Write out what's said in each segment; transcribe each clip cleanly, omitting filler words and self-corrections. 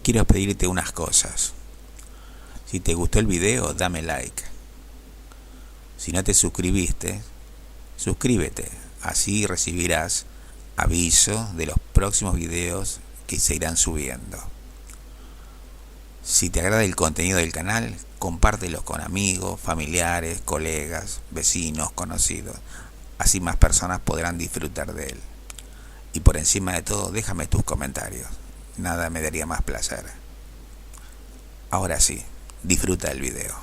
quiero pedirte unas cosas. Si te gustó el video, dame like. Si no te suscribiste, suscríbete. Así recibirás aviso de los próximos videos que se irán subiendo. Si te agrada el contenido del canal, compártelo con amigos, familiares, colegas, vecinos, conocidos. Así más personas podrán disfrutar de él. Y por encima de todo, déjame tus comentarios. Nada me daría más placer. Ahora sí, disfruta el video.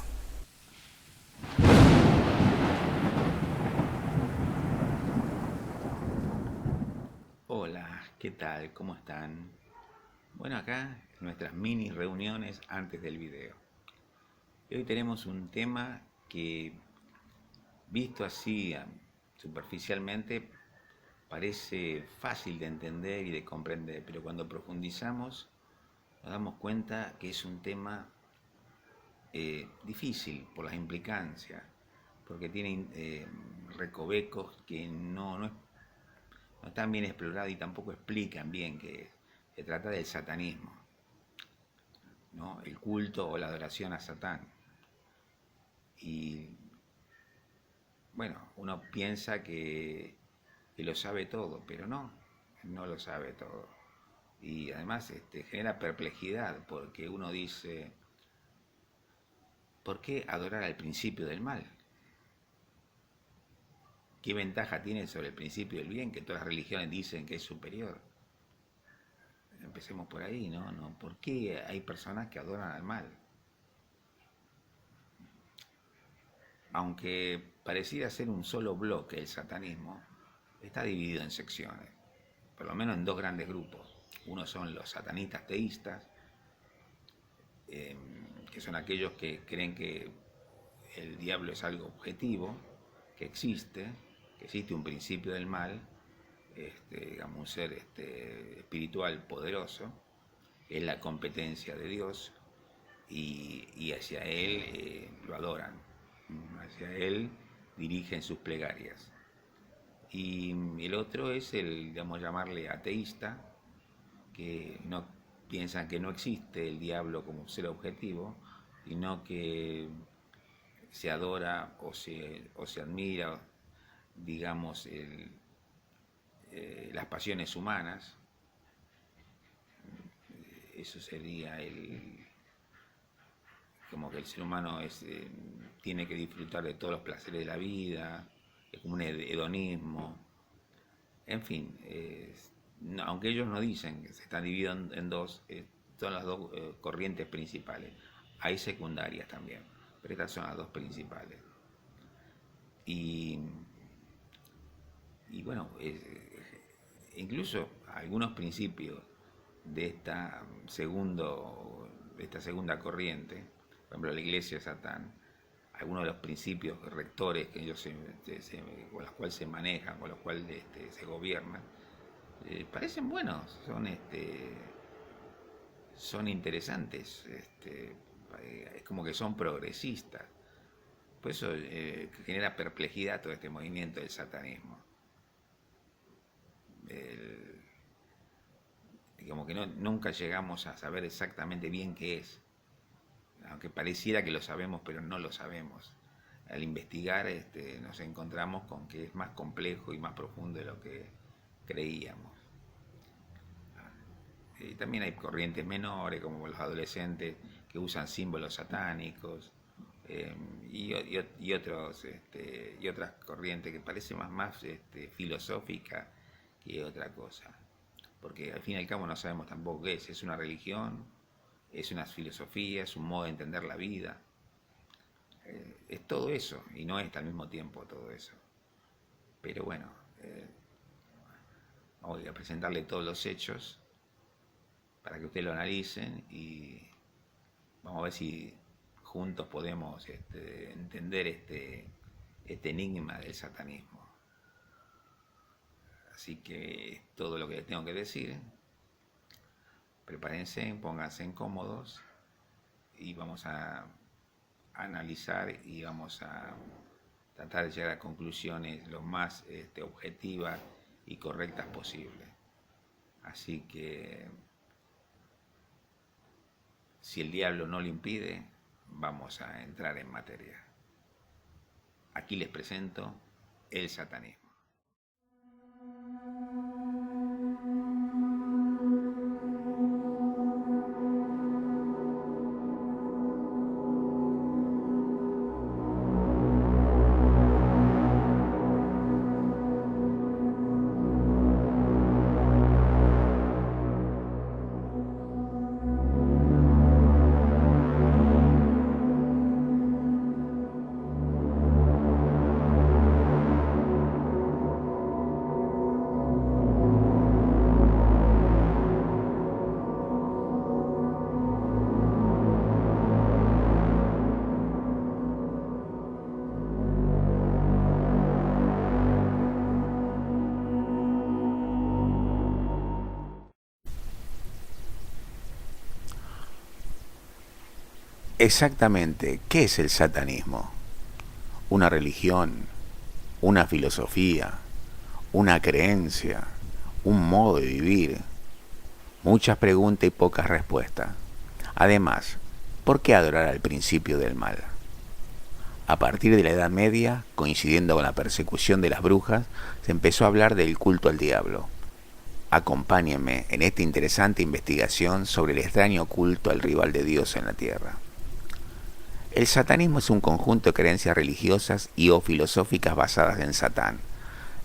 Hola, ¿qué tal? ¿Cómo están? Bueno, acá nuestras mini reuniones antes del video. Y hoy tenemos un tema que, visto así superficialmente, parece fácil de entender y de comprender, pero cuando profundizamos nos damos cuenta que es un tema difícil por las implicancias, porque tiene recovecos que no están bien explorados y tampoco explican bien que se trata del satanismo, ¿no? El culto o la adoración a Satán. Y bueno, uno piensa que lo sabe todo, pero no lo sabe todo. Y además genera perplejidad, porque uno dice, ¿por qué adorar al principio del mal? ¿Qué ventaja tiene sobre el principio del bien, que todas las religiones dicen que es superior? Empecemos por ahí, ¿no? ¿Por qué hay personas que adoran al mal? Aunque pareciera ser un solo bloque el satanismo, está dividido en secciones, por lo menos en dos grandes grupos. Uno son los satanistas teístas, que son aquellos que creen que el diablo es algo objetivo, que existe un principio del mal, digamos, un ser espiritual poderoso, es la competencia de Dios, y hacia él lo adoran, hacia él dirigen sus plegarias. Y el otro es el, digamos, llamarle ateísta, que no piensan que no existe el diablo como ser objetivo, sino que se adora o se admira, digamos, las pasiones humanas. Eso sería como que el ser humano tiene que disfrutar de todos los placeres de la vida, es como un hedonismo. En fin, aunque ellos no dicen que se están dividiendo en dos, son las dos corrientes principales. Hay secundarias también, pero estas son las dos principales. Y, y bueno, incluso algunos principios de de esta segunda corriente, por ejemplo la iglesia de Satán, algunos de los principios rectores que ellos con los cuales se manejan, con los cuales se gobiernan, parecen buenos, son interesantes, es como que son progresistas. Por eso genera perplejidad todo este movimiento del satanismo. Como que nunca llegamos a saber exactamente bien qué es, aunque pareciera que lo sabemos, pero no lo sabemos. Al investigar nos encontramos con que es más complejo y más profundo de lo que creíamos. Y también hay corrientes menores, como los adolescentes que usan símbolos satánicos, y otras corrientes que parecen más filosóficas que otra cosa. Porque al fin y al cabo no sabemos tampoco qué es una religión, es una filosofía, es un modo de entender la vida. Es todo eso, y no es al mismo tiempo todo eso. Pero bueno, voy a presentarle todos los hechos para que ustedes lo analicen y vamos a ver si juntos podemos entender este enigma del satanismo. Así que es todo lo que les tengo que decir. Prepárense, pónganse cómodos y vamos a analizar y vamos a tratar de llegar a conclusiones lo más objetivas y correctas posible. Así que Si el diablo no lo impide, vamos a entrar en materia. Aquí les presento el satanismo. Exactamente, ¿qué es el satanismo? ¿Una religión? ¿Una filosofía? ¿Una creencia? ¿Un modo de vivir? Muchas preguntas y pocas respuestas. Además, ¿por qué adorar al principio del mal? A partir de la Edad Media, coincidiendo con la persecución de las brujas, se empezó a hablar del culto al diablo. Acompáñenme en esta interesante investigación sobre el extraño culto al rival de Dios en la tierra. El satanismo es un conjunto de creencias religiosas y o filosóficas basadas en Satán.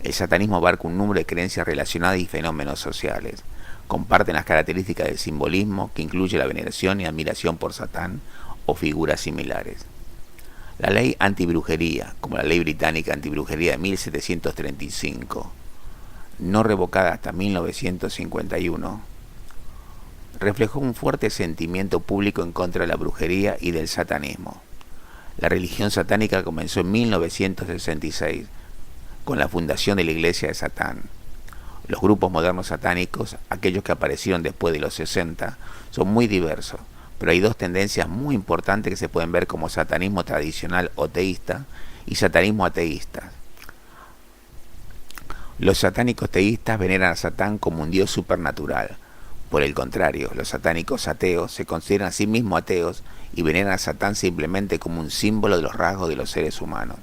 El satanismo abarca un número de creencias relacionadas y fenómenos sociales. Comparten las características del simbolismo, que incluye la veneración y admiración por Satán o figuras similares. La ley antibrujería, como la ley británica antibrujería de 1735, no revocada hasta 1951, reflejó un fuerte sentimiento público en contra de la brujería y del satanismo. La religión satánica comenzó en 1966, con la fundación de la Iglesia de Satán. Los grupos modernos satánicos, aquellos que aparecieron después de los 60, son muy diversos, pero hay dos tendencias muy importantes que se pueden ver como satanismo tradicional o teísta y satanismo ateísta. Los satánicos teístas veneran a Satán como un dios supernatural. Por el contrario, los satánicos ateos se consideran a sí mismos ateos y veneran a Satán simplemente como un símbolo de los rasgos de los seres humanos.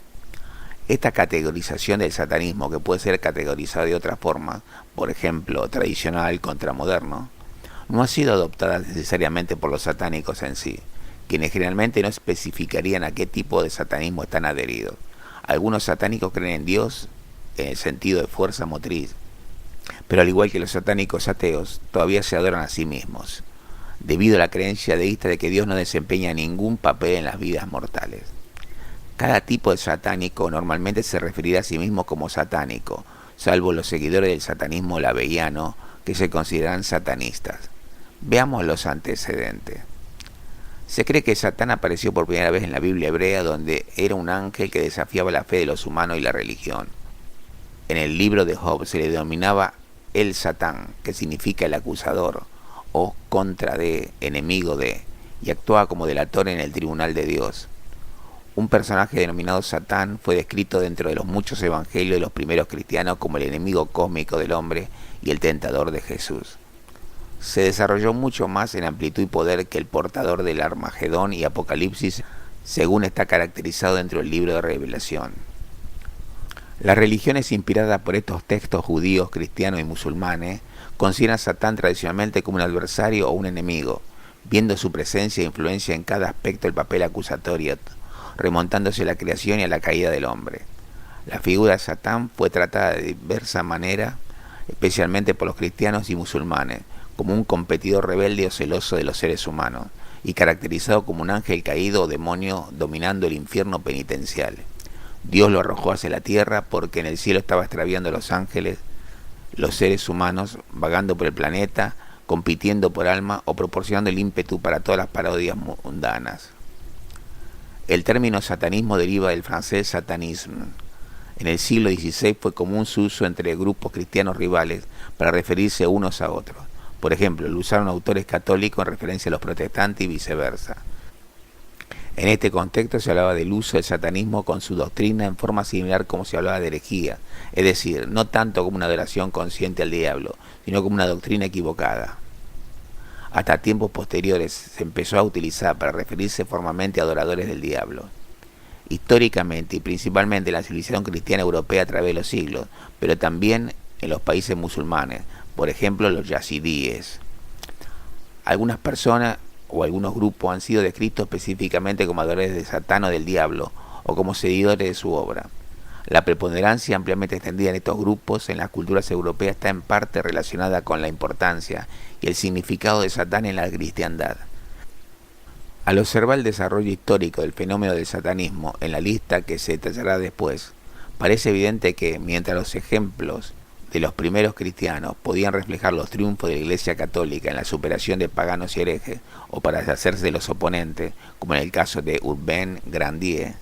Esta categorización del satanismo, que puede ser categorizada de otra forma, por ejemplo, tradicional contra moderno, no ha sido adoptada necesariamente por los satánicos en sí, quienes generalmente no especificarían a qué tipo de satanismo están adheridos. Algunos satánicos creen en Dios en el sentido de fuerza motriz, pero al igual que los satánicos ateos, todavía se adoran a sí mismos, debido a la creencia deísta de que Dios no desempeña ningún papel en las vidas mortales. Cada tipo de satánico normalmente se referirá a sí mismo como satánico, salvo los seguidores del satanismo laveiano, que se consideran satanistas. Veamos los antecedentes. Se cree que Satán apareció por primera vez en la Biblia hebrea, donde era un ángel que desafiaba la fe de los humanos y la religión. En el libro de Job se le denominaba el Satán, que significa el acusador, o contra de, enemigo de, y actuaba como delator en el tribunal de Dios. Un personaje denominado Satán fue descrito dentro de los muchos evangelios de los primeros cristianos como el enemigo cósmico del hombre y el tentador de Jesús. Se desarrolló mucho más en amplitud y poder que el portador del Armagedón y Apocalipsis, según está caracterizado dentro del libro de Revelación. Las religiones inspiradas por estos textos judíos, cristianos y musulmanes consideran a Satán tradicionalmente como un adversario o un enemigo, viendo su presencia e influencia en cada aspecto del papel acusatorio, remontándose a la creación y a la caída del hombre. La figura de Satán fue tratada de diversa manera, especialmente por los cristianos y musulmanes, como un competidor rebelde o celoso de los seres humanos, y caracterizado como un ángel caído o demonio dominando el infierno penitencial. Dios lo arrojó hacia la tierra porque en el cielo estaba extraviando a los ángeles, los seres humanos, vagando por el planeta, compitiendo por alma o proporcionando el ímpetu para todas las parodias mundanas. El término satanismo deriva del francés satanisme. En el siglo XVI fue común su uso entre grupos cristianos rivales para referirse unos a otros. Por ejemplo, lo usaron autores católicos en referencia a los protestantes y viceversa. En este contexto se hablaba del uso del satanismo con su doctrina en forma similar como se hablaba de herejía, es decir, no tanto como una adoración consciente al diablo, sino como una doctrina equivocada. Hasta tiempos posteriores se empezó a utilizar para referirse formalmente a adoradores del diablo. Históricamente y principalmente en la civilización cristiana europea a través de los siglos, pero también en los países musulmanes, por ejemplo los yazidíes. Algunas personas o algunos grupos han sido descritos específicamente como adoradores de Satán o del diablo, o como seguidores de su obra. La preponderancia ampliamente extendida en estos grupos en las culturas europeas está en parte relacionada con la importancia y el significado de Satán en la cristiandad. Al observar el desarrollo histórico del fenómeno del satanismo en la lista que se detallará después, parece evidente que, mientras los ejemplos de los primeros cristianos podían reflejar los triunfos de la Iglesia Católica en la superación de paganos y herejes, o para deshacerse de los oponentes, como en el caso de Urbain Grandier,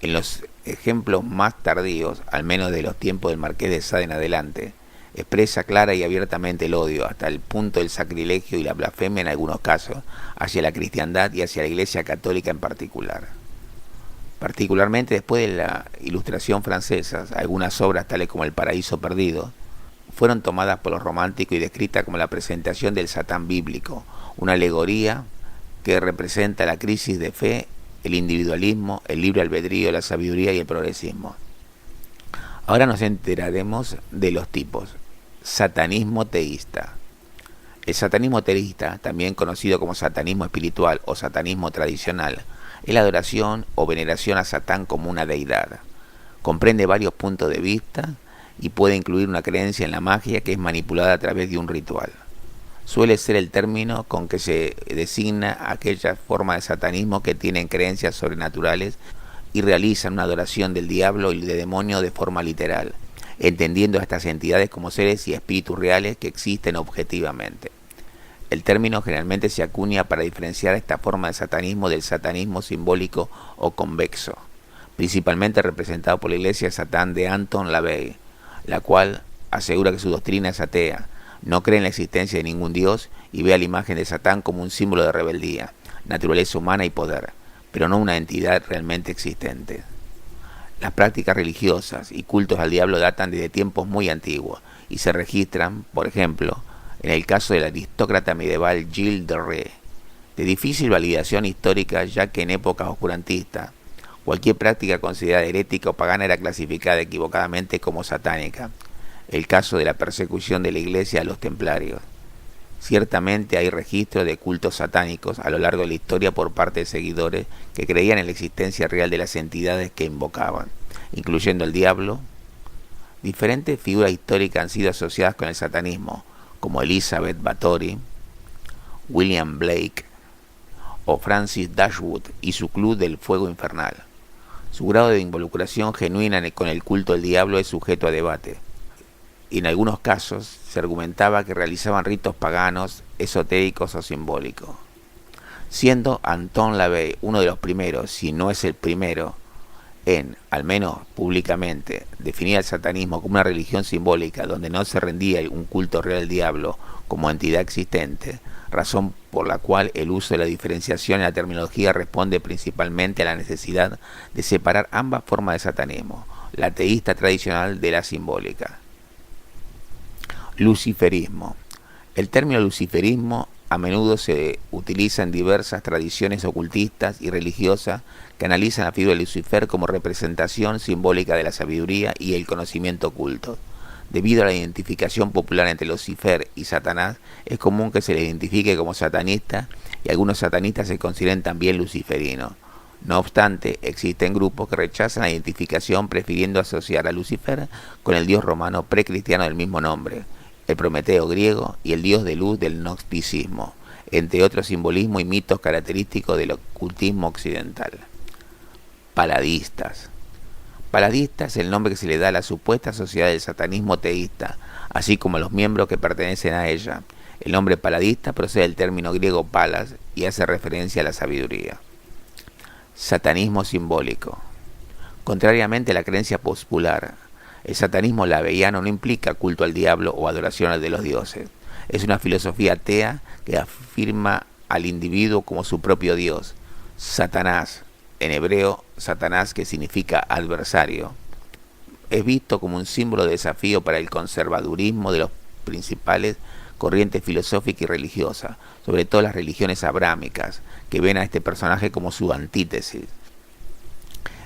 en los ejemplos más tardíos, al menos de los tiempos del Marqués de Sade en adelante, expresa clara y abiertamente el odio, hasta el punto del sacrilegio y la blasfemia en algunos casos, hacia la cristiandad y hacia la Iglesia Católica en particular. Particularmente después de la Ilustración francesa, algunas obras tales como El Paraíso Perdido fueron tomadas por los románticos y descritas como la presentación del Satán bíblico, una alegoría que representa la crisis de fe, el individualismo, el libre albedrío, la sabiduría y el progresismo. Ahora nos enteraremos de los tipos. Satanismo teísta. El satanismo teísta, también conocido como satanismo espiritual o satanismo tradicional, es la adoración o veneración a Satán como una deidad. Comprende varios puntos de vista y puede incluir una creencia en la magia que es manipulada a través de un ritual. Suele ser el término con que se designa aquellas formas de satanismo que tienen creencias sobrenaturales y realizan una adoración del diablo y del demonio de forma literal, entendiendo a estas entidades como seres y espíritus reales que existen objetivamente. El término generalmente se acuña para diferenciar esta forma de satanismo del satanismo simbólico o convexo, principalmente representado por la Iglesia de Satán de Anton LaVey, la cual asegura que su doctrina es atea, no cree en la existencia de ningún dios y ve a la imagen de Satán como un símbolo de rebeldía, naturaleza humana y poder, pero no una entidad realmente existente. Las prácticas religiosas y cultos al diablo datan desde tiempos muy antiguos y se registran, por ejemplo, en el caso del aristócrata medieval Gilles de Rais, de difícil validación histórica, ya que en épocas oscurantistas cualquier práctica considerada herética o pagana era clasificada equivocadamente como satánica. El caso de la persecución de la Iglesia a los templarios. Ciertamente hay registros de cultos satánicos a lo largo de la historia por parte de seguidores que creían en la existencia real de las entidades que invocaban, incluyendo el diablo. Diferentes figuras históricas han sido asociadas con el satanismo, como Elizabeth Bathory, William Blake o Francis Dashwood y su Club del Fuego Infernal. Su grado de involucración genuina con el culto del diablo es sujeto a debate, y en algunos casos se argumentaba que realizaban ritos paganos, esotéricos o simbólicos. Siendo Anton LaVey uno de los primeros, si no es el primero, en, al menos públicamente, definir el satanismo como una religión simbólica donde no se rendía un culto real al diablo como entidad existente, razón por la cual el uso de la diferenciación en la terminología responde principalmente a la necesidad de separar ambas formas de satanismo, la teísta tradicional de la simbólica. Luciferismo. El término luciferismo a menudo se utiliza en diversas tradiciones ocultistas y religiosas que analizan la figura de Lucifer como representación simbólica de la sabiduría y el conocimiento oculto. Debido a la identificación popular entre Lucifer y Satanás, es común que se le identifique como satanista y algunos satanistas se consideren también luciferinos. No obstante, existen grupos que rechazan la identificación prefiriendo asociar a Lucifer con el dios romano precristiano del mismo nombre, el Prometeo griego y el dios de luz del gnosticismo, entre otros simbolismos y mitos característicos del ocultismo occidental. Paladistas. Paladista es el nombre que se le da a la supuesta sociedad del satanismo teísta, así como a los miembros que pertenecen a ella. El nombre paladista procede del término griego palas y hace referencia a la sabiduría. Satanismo simbólico. Contrariamente a la creencia popular, el satanismo laveiano no implica culto al diablo o adoración al de los dioses. Es una filosofía atea que afirma al individuo como su propio dios. Satanás, en hebreo, Satanás, que significa adversario, es visto como un símbolo de desafío para el conservadurismo de los principales corriente filosófica y religiosa, sobre todo las religiones abrámicas, que ven a este personaje como su antítesis.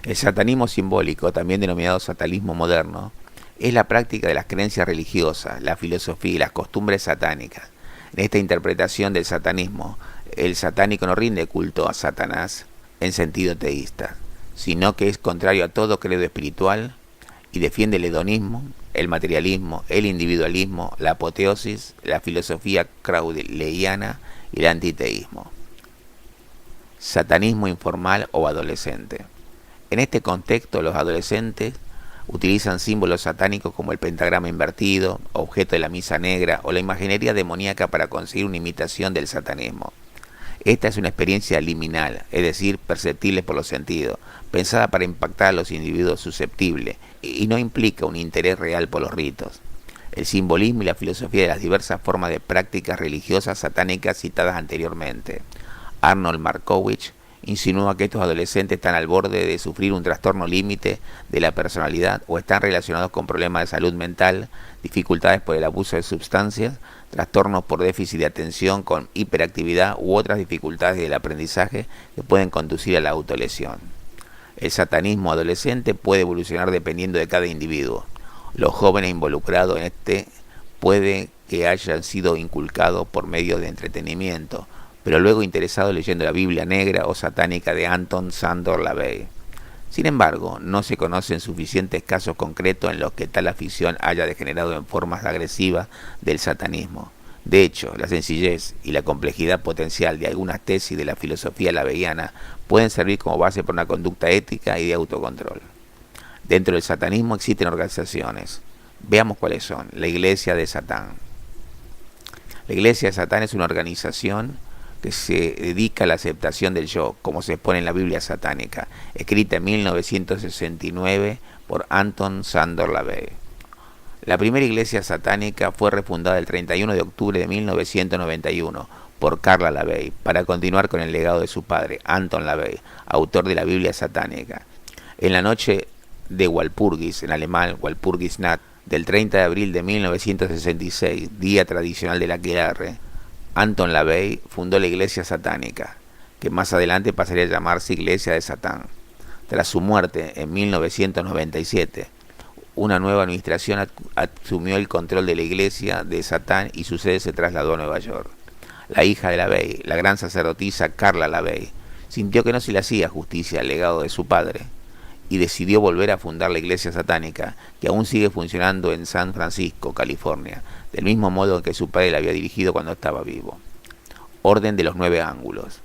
El satanismo simbólico, también denominado satanismo moderno, es la práctica de las creencias religiosas, la filosofía y las costumbres satánicas. En esta interpretación del satanismo, el satánico no rinde culto a Satanás en sentido teísta, sino que es contrario a todo credo espiritual y defiende el hedonismo, el materialismo, el individualismo, la apoteosis, la filosofía crowleyana y el antiteísmo. Satanismo informal o adolescente. En este contexto, los adolescentes utilizan símbolos satánicos como el pentagrama invertido, objeto de la misa negra o la imaginería demoníaca para conseguir una imitación del satanismo. Esta es una experiencia liminal, es decir, perceptible por los sentidos, pensada para impactar a los individuos susceptibles y no implica un interés real por los ritos. El simbolismo y la filosofía de las diversas formas de prácticas religiosas satánicas citadas anteriormente. Arnold Markovich insinúa que estos adolescentes están al borde de sufrir un trastorno límite de la personalidad o están relacionados con problemas de salud mental, dificultades por el abuso de sustancias, trastornos por déficit de atención con hiperactividad u otras dificultades del aprendizaje que pueden conducir a la autolesión. El satanismo adolescente puede evolucionar dependiendo de cada individuo. Los jóvenes involucrados en este puede que hayan sido inculcados por medio de entretenimiento, pero luego interesados leyendo la Biblia negra o satánica de Anton Szandor LaVey. Sin embargo, no se conocen suficientes casos concretos en los que tal afición haya degenerado en formas agresivas del satanismo. De hecho, la sencillez y la complejidad potencial de algunas tesis de la filosofía laveiana pueden servir como base para una conducta ética y de autocontrol. Dentro del satanismo existen organizaciones. Veamos cuáles son. La Iglesia de Satán. La Iglesia de Satán es una organización que se dedica a la aceptación del yo, como se expone en la Biblia satánica, escrita en 1969 por Anton Szandor LaVey. La primera iglesia satánica fue refundada el 31 de octubre de 1991 por Carla LaVey, para continuar con el legado de su padre, Anton LaVey, autor de la Biblia satánica. En la noche de Walpurgis, en alemán Walpurgisnacht, del 30 de abril de 1966, día tradicional del aquelarre, Anton LaVey fundó la Iglesia Satánica, que más adelante pasaría a llamarse Iglesia de Satán. Tras su muerte en 1997, una nueva administración asumió el control de la Iglesia de Satán y su sede se trasladó a Nueva York. La hija de LaVey, la gran sacerdotisa Carla LaVey, sintió que no se le hacía justicia al legado de su padre y decidió volver a fundar la Iglesia Satánica, que aún sigue funcionando en San Francisco, California, del mismo modo en que su padre la había dirigido cuando estaba vivo. Orden de los 9 ángulos.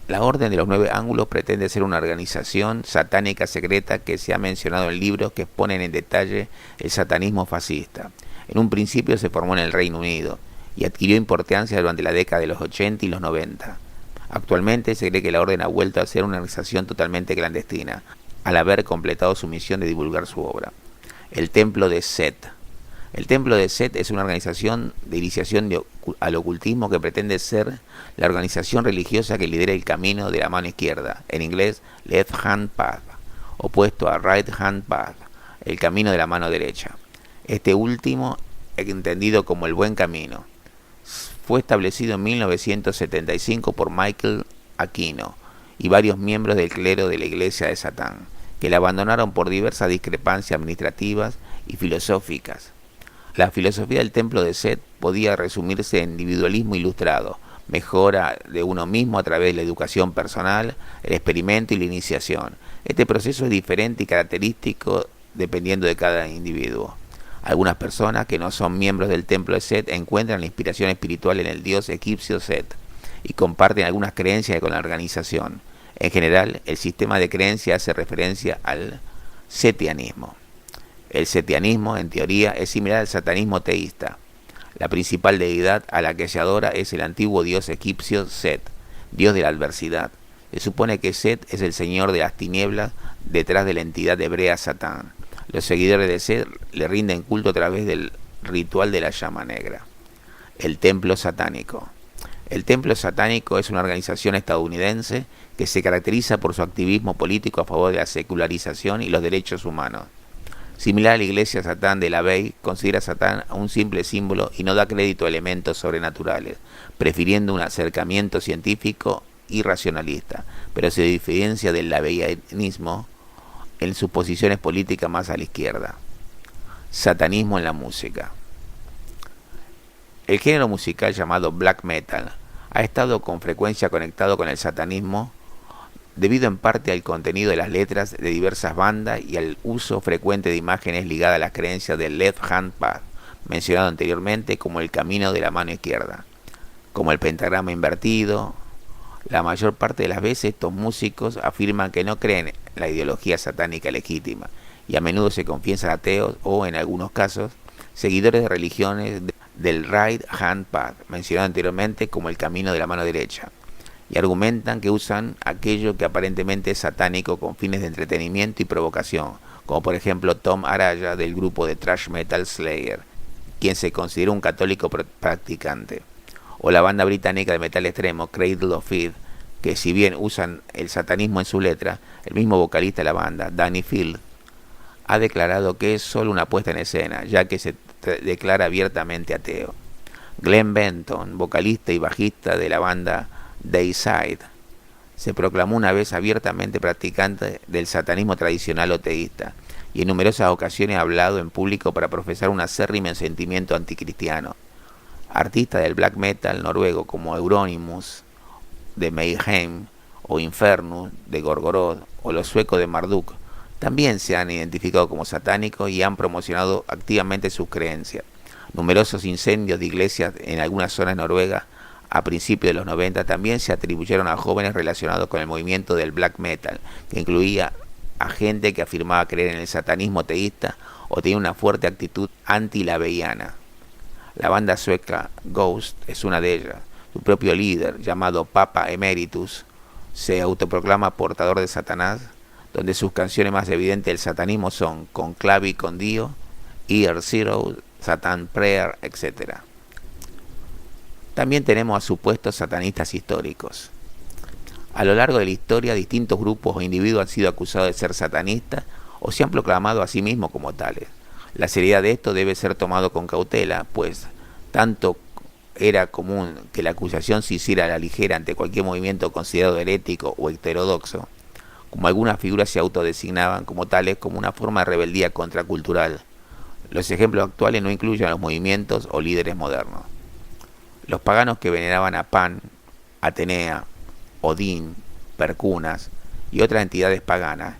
La Orden de los 9 ángulos pretende ser una organización satánica secreta que se ha mencionado en libros que exponen en detalle el satanismo fascista. En un principio se formó en el Reino Unido y adquirió importancia durante la década de los 80 y los 90. Actualmente se cree que la orden ha vuelto a ser una organización totalmente clandestina, al haber completado su misión de divulgar su obra. El Templo de Set. El Templo de Set es una organización de iniciación al ocultismo que pretende ser la organización religiosa que lidera el camino de la mano izquierda, en inglés Left Hand Path, opuesto a Right Hand Path, el camino de la mano derecha. Este último, entendido como el buen camino, fue establecido en 1975 por Michael Aquino y varios miembros del clero de la Iglesia de Satán, que la abandonaron por diversas discrepancias administrativas y filosóficas. La filosofía del Templo de Set podía resumirse en individualismo ilustrado, mejora de uno mismo a través de la educación personal, el experimento y la iniciación. Este proceso es diferente y característico dependiendo de cada individuo. Algunas personas que no son miembros del Templo de Set encuentran la inspiración espiritual en el dios egipcio Set y comparten algunas creencias con la organización. En general, el sistema de creencias hace referencia al setianismo. El setianismo, en teoría, es similar al satanismo teísta. La principal deidad a la que se adora es el antiguo dios egipcio Set, dios de la adversidad. Se supone que Set es el señor de las tinieblas detrás de la entidad hebrea Satán. Los seguidores de Set le rinden culto a través del ritual de la llama negra. El Templo Satánico. El Templo Satánico es una organización estadounidense que se caracteriza por su activismo político a favor de la secularización y los derechos humanos. Similar a la iglesia Satán de LaVey, considera a Satán un simple símbolo y no da crédito a elementos sobrenaturales, prefiriendo un acercamiento científico y racionalista, pero se diferencia del laveyanismo en sus posiciones políticas más a la izquierda. Satanismo en la música. El género musical llamado black metal ha estado con frecuencia conectado con el satanismo debido en parte al contenido de las letras de diversas bandas y al uso frecuente de imágenes ligadas a las creencias del Left Hand Path, mencionado anteriormente como el camino de la mano izquierda, como el pentagrama invertido. La mayor parte de las veces estos músicos afirman que no creen en la ideología satánica legítima y a menudo se confiesan ateos o, en algunos casos, seguidores de religiones del Right Hand Path, mencionado anteriormente como el camino de la mano derecha, y argumentan que usan aquello que aparentemente es satánico con fines de entretenimiento y provocación, como por ejemplo Tom Araya del grupo de thrash metal Slayer, quien se considera un católico practicante, o la banda británica de metal extremo Cradle of Filth, que si bien usan el satanismo en su letra, el mismo vocalista de la banda, Danny Field, ha declarado que es solo una puesta en escena, ya que se declara abiertamente ateo. Glenn Benton, vocalista y bajista de la banda Dayside, se proclamó una vez abiertamente practicante del satanismo tradicional o teísta, y en numerosas ocasiones ha hablado en público para profesar un acérrimo sentimiento anticristiano. Artistas del black metal noruego como Euronymous de Mayhem o Infernus de Gorgoroth o los suecos de Marduk también se han identificado como satánicos y han promocionado activamente sus creencias. Numerosos incendios de iglesias en algunas zonas noruegas a principios de los 90 también se atribuyeron a jóvenes relacionados con el movimiento del black metal, que incluía a gente que afirmaba creer en el satanismo teísta o tenía una fuerte actitud anti-laveiana. La banda sueca Ghost es una de ellas. Su propio líder, llamado Papa Emeritus, se autoproclama portador de Satanás, donde sus canciones más evidentes del satanismo son Conclavi con Dio, Year Zero, Satan Prayer, etc. También tenemos a supuestos satanistas históricos. A lo largo de la historia, distintos grupos o individuos han sido acusados de ser satanistas o se han proclamado a sí mismos como tales. La seriedad de esto debe ser tomado con cautela, pues tanto era común que la acusación se hiciera a la ligera ante cualquier movimiento considerado herético o heterodoxo, como algunas figuras se autodesignaban como tales como una forma de rebeldía contracultural. Los ejemplos actuales no incluyen a los movimientos o líderes modernos. Los paganos que veneraban a Pan, Atenea, Odín, Percunas y otras entidades paganas,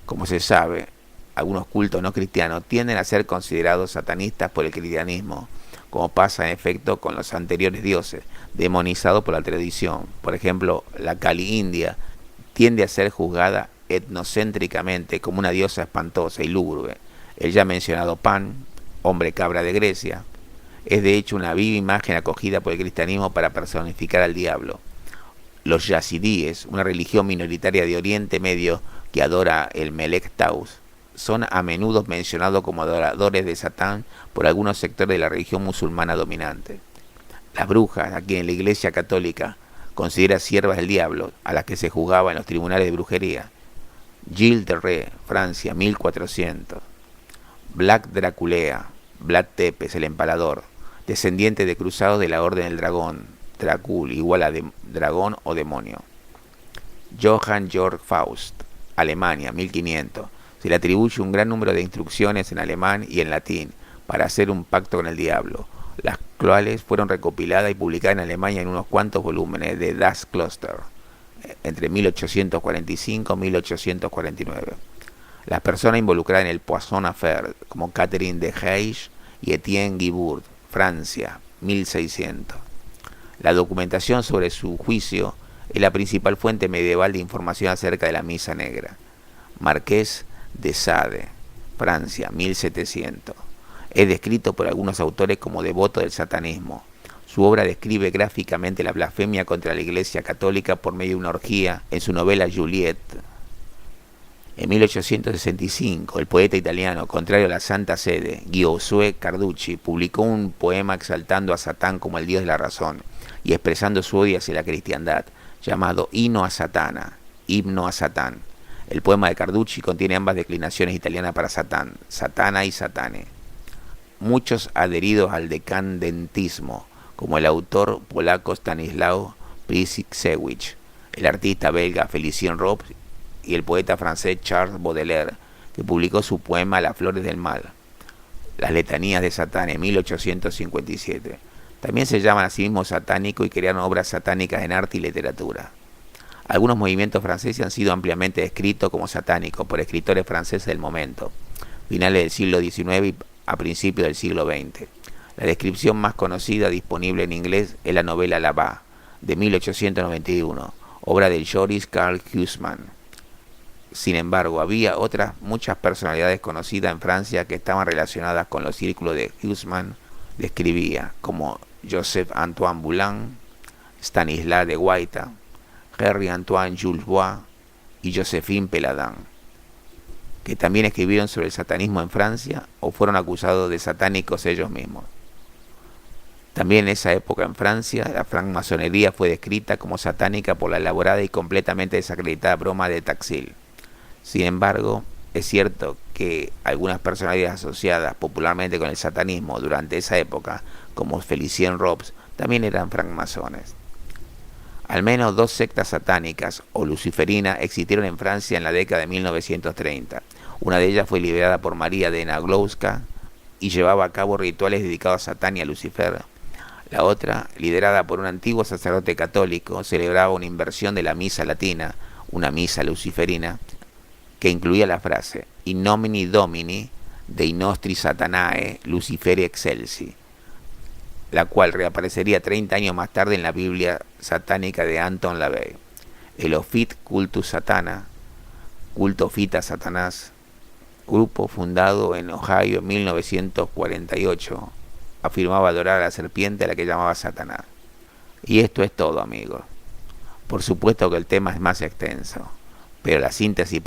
como se sabe, algunos cultos no cristianos tienden a ser considerados satanistas por el cristianismo, como pasa en efecto con los anteriores dioses, demonizados por la tradición. Por ejemplo, la Kali India tiende a ser juzgada etnocéntricamente como una diosa espantosa y lúgubre. El ya mencionado Pan, hombre cabra de Grecia, es de hecho una viva imagen acogida por el cristianismo para personificar al diablo. Los yazidíes, una religión minoritaria de Oriente Medio que adora el Melek Taus, son a menudo mencionados como adoradores de Satán por algunos sectores de la religión musulmana dominante. Las brujas, a quienes la Iglesia Católica considera siervas del diablo, a las que se juzgaba en los tribunales de brujería. Gilles de Retz, Francia, 1400. Black Draculea, Vlad Tepes, el empalador, descendiente de cruzados de la Orden del Dragón, Dracul, igual a dragón o demonio. Johann Georg Faust, Alemania, 1500. Se le atribuye un gran número de instrucciones en alemán y en latín para hacer un pacto con el diablo, las cuales fueron recopiladas y publicadas en Alemania en unos cuantos volúmenes de Das Kloster, entre 1845 y 1849. Las personas involucradas en el Poisson Affair, como Catherine de Heisch y Etienne Guibourg, Francia, 1600. La documentación sobre su juicio es la principal fuente medieval de información acerca de la Misa Negra. Marqués de Sade, Francia, 1700. Es descrito por algunos autores como devoto del satanismo. Su obra describe gráficamente la blasfemia contra la Iglesia Católica por medio de una orgía en su novela Juliette. En 1865, el poeta italiano, contrario a la Santa Sede, Giosuè Carducci, publicó un poema exaltando a Satán como el dios de la razón y expresando su odio hacia la cristiandad, llamado Himno a Satana, Himno a Satán. El poema de Carducci contiene ambas declinaciones italianas para Satán, Satana y Satane. Muchos adheridos al decadentismo, como el autor polaco Stanislaw Przysięgiewicz, el artista belga Félicien Rops y el poeta francés Charles Baudelaire, que publicó su poema Las flores del mal, las letanías de Satán en 1857. También se llaman a sí mismos satánicos y crearon obras satánicas en arte y literatura. Algunos movimientos franceses han sido ampliamente descritos como satánicos por escritores franceses del momento, finales del siglo XIX y a principios del siglo XX. La descripción más conocida disponible en inglés es la novela La Va, de 1891, obra del Joris Karl Huysmans. Sin embargo, había otras muchas personalidades conocidas en Francia que estaban relacionadas con los círculos de Huysmans describía, como Joseph Antoine Boulan, Stanislas de Guaita, Henri Antoine Jules Bois y Joséphine Péladan, que también escribieron sobre el satanismo en Francia o fueron acusados de satánicos ellos mismos. También en esa época en Francia, la francmasonería fue descrita como satánica por la elaborada y completamente desacreditada broma de Taxil. Sin embargo, es cierto que algunas personalidades asociadas popularmente con el satanismo durante esa época, como Félicien Rops, también eran francmasones. Al menos 2 sectas satánicas o luciferinas existieron en Francia en la década de 1930. Una de ellas fue liderada por María de Naglowska y llevaba a cabo rituales dedicados a Satán y a Lucifer. La otra, liderada por un antiguo sacerdote católico, celebraba una inversión de la misa latina, una misa luciferina, que incluía la frase In nomine Domini Dei nostri Satanae Luciferi excelsi, la cual reaparecería 30 años más tarde en la Biblia satánica de Anton LaVey. El Office Cultus Satana, culto Fita Satanás, grupo fundado en Ohio en 1948, afirmaba adorar a la serpiente a la que llamaba Satanás. Y esto es todo, amigos. Por supuesto que el tema es más extenso, pero la síntesis